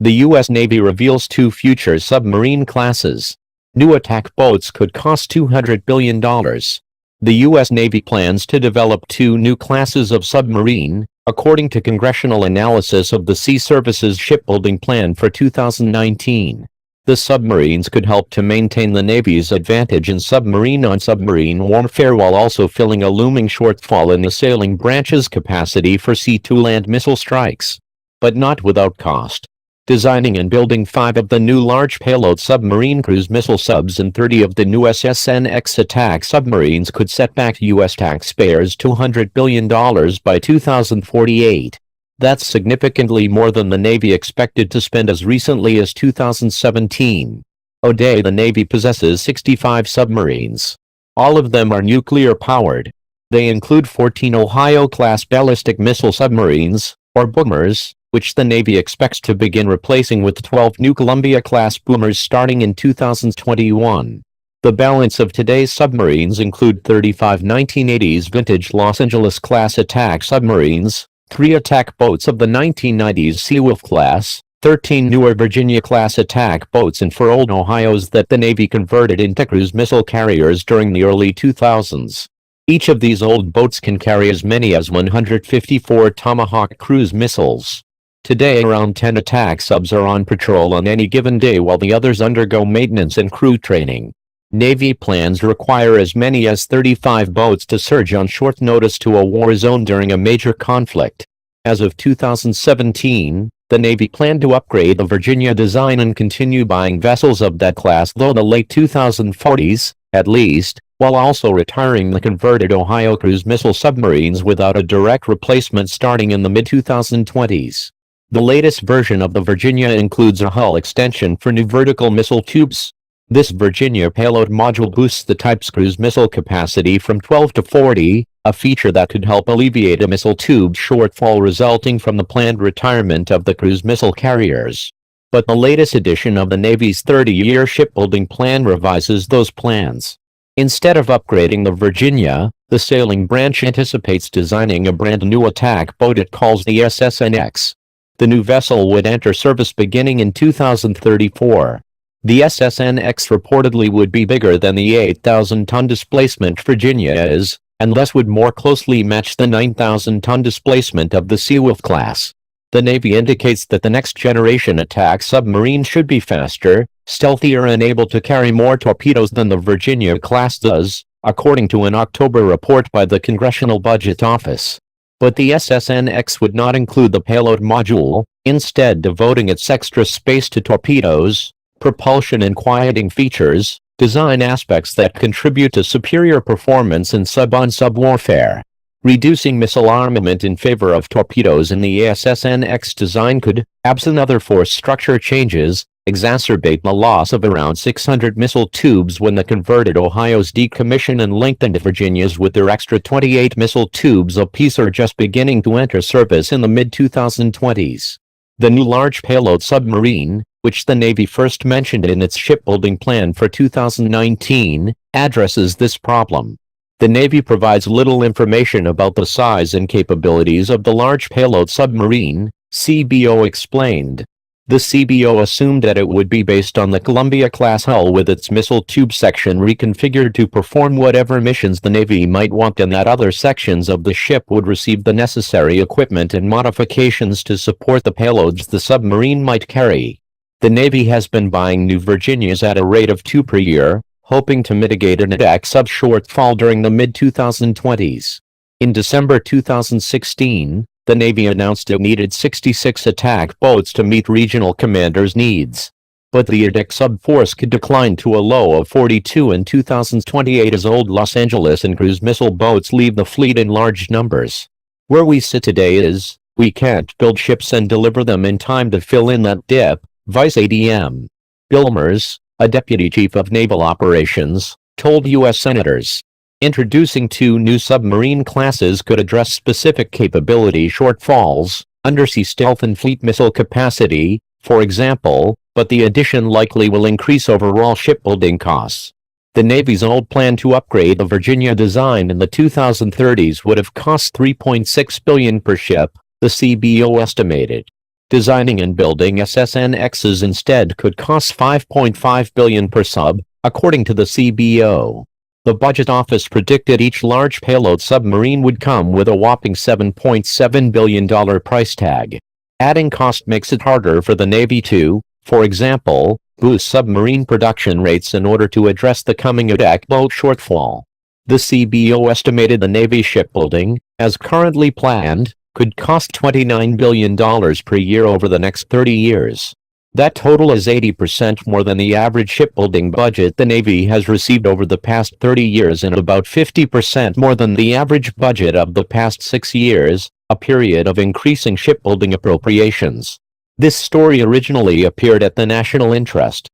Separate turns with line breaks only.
The U.S. Navy reveals two future submarine classes. New attack boats could cost $200 billion. The U.S. Navy plans to develop two new classes of submarine, according to congressional analysis of the Sea Service's shipbuilding plan for 2019. The submarines could help to maintain the Navy's advantage in submarine-on-submarine warfare while also filling a looming shortfall in the sailing branch's capacity for sea-to-land missile strikes. But not without cost. Designing and building 5 of the new large payload submarine cruise missile subs and 30 of the new SSN-X attack submarines could set back U.S. taxpayers $200 billion by 2048. That's significantly more than the Navy expected to spend as recently as 2017. Today the Navy possesses 65 submarines. All of them are nuclear-powered. They include 14 Ohio-class ballistic missile submarines, or boomers, which the Navy expects to begin replacing with 12 new Columbia-class boomers starting in 2021. The balance of today's submarines include 35 1980s vintage Los Angeles-class attack submarines, 3 attack boats of the 1990s Seawolf class, 13 newer Virginia-class attack boats and 4 old Ohios that the Navy converted into cruise missile carriers during the early 2000s. Each of these old boats can carry as many as 154 Tomahawk cruise missiles. Today around 10 attack subs are on patrol on any given day while the others undergo maintenance and crew training. Navy plans require as many as 35 boats to surge on short notice to a war zone during a major conflict. As of 2017, the Navy planned to upgrade the Virginia design and continue buying vessels of that class through the late 2040s, at least, while also retiring the converted Ohio cruise missile submarines without a direct replacement starting in the mid-2020s. The latest version of the Virginia includes a hull extension for new vertical missile tubes. This Virginia payload module boosts the type's cruise missile capacity from 12 to 40, a feature that could help alleviate a missile tube shortfall resulting from the planned retirement of the cruise missile carriers. But the latest edition of the Navy's 30-year shipbuilding plan revises those plans. Instead of upgrading the Virginia, the sailing branch anticipates designing a brand new attack boat it calls the SSN-X. The new vessel would enter service beginning in 2034. The SSN-X reportedly would be bigger than the 8,000-ton displacement Virginia is, and thus would more closely match the 9,000-ton displacement of the Seawolf class. The Navy indicates that the next-generation attack submarine should be faster, stealthier and able to carry more torpedoes than the Virginia class does, according to an October report by the Congressional Budget Office. But the SSN-X would not include the payload module, instead devoting its extra space to torpedoes, propulsion and quieting features, design aspects that contribute to superior performance in sub-on-sub warfare. Reducing missile armament in favor of torpedoes in the SSN-X design could, absent other force structure changes, exacerbate the loss of around 600 missile tubes when the converted Ohios decommission and lengthened Virginias with their extra 28 missile tubes apiece are just beginning to enter service in the mid-2020s. The new large payload submarine, which the Navy first mentioned in its shipbuilding plan for 2019, addresses this problem. The Navy provides little information about the size and capabilities of the large payload submarine, CBO explained. The CBO assumed that it would be based on the Columbia-class hull with its missile tube section reconfigured to perform whatever missions the Navy might want and that other sections of the ship would receive the necessary equipment and modifications to support the payloads the submarine might carry. The Navy has been buying new Virginias at a rate of 2 per year, hoping to mitigate an attack sub shortfall during the mid-2020s. In December 2016, the Navy announced it needed 66 attack boats to meet regional commanders' needs. But the attack sub force could decline to a low of 42 in 2028 as old Los Angeles and cruise missile boats leave the fleet in large numbers. Where we sit today is, we can't build ships and deliver them in time to fill in that dip, Vice ADM Bill Mers, a deputy chief of naval operations, told U.S. senators. Introducing 2 new submarine classes could address specific capability shortfalls, undersea stealth and fleet missile capacity, for example, but the addition likely will increase overall shipbuilding costs. The Navy's old plan to upgrade the Virginia design in the 2030s would have cost $3.6 billion per ship, the CBO estimated. Designing and building SSNXs instead could cost $5.5 billion per sub, according to the CBO. The Budget Office predicted each large payload submarine would come with a whopping $7.7 billion price tag. Adding cost makes it harder for the Navy to, for example, boost submarine production rates in order to address the coming attack boat shortfall. The CBO estimated the Navy shipbuilding, as currently planned, could cost $29 billion per year over the next 30 years. That total is 80% more than the average shipbuilding budget the Navy has received over the past 30 years and about 50% more than the average budget of the past 6 years, a period of increasing shipbuilding appropriations. This story originally appeared at the National Interest.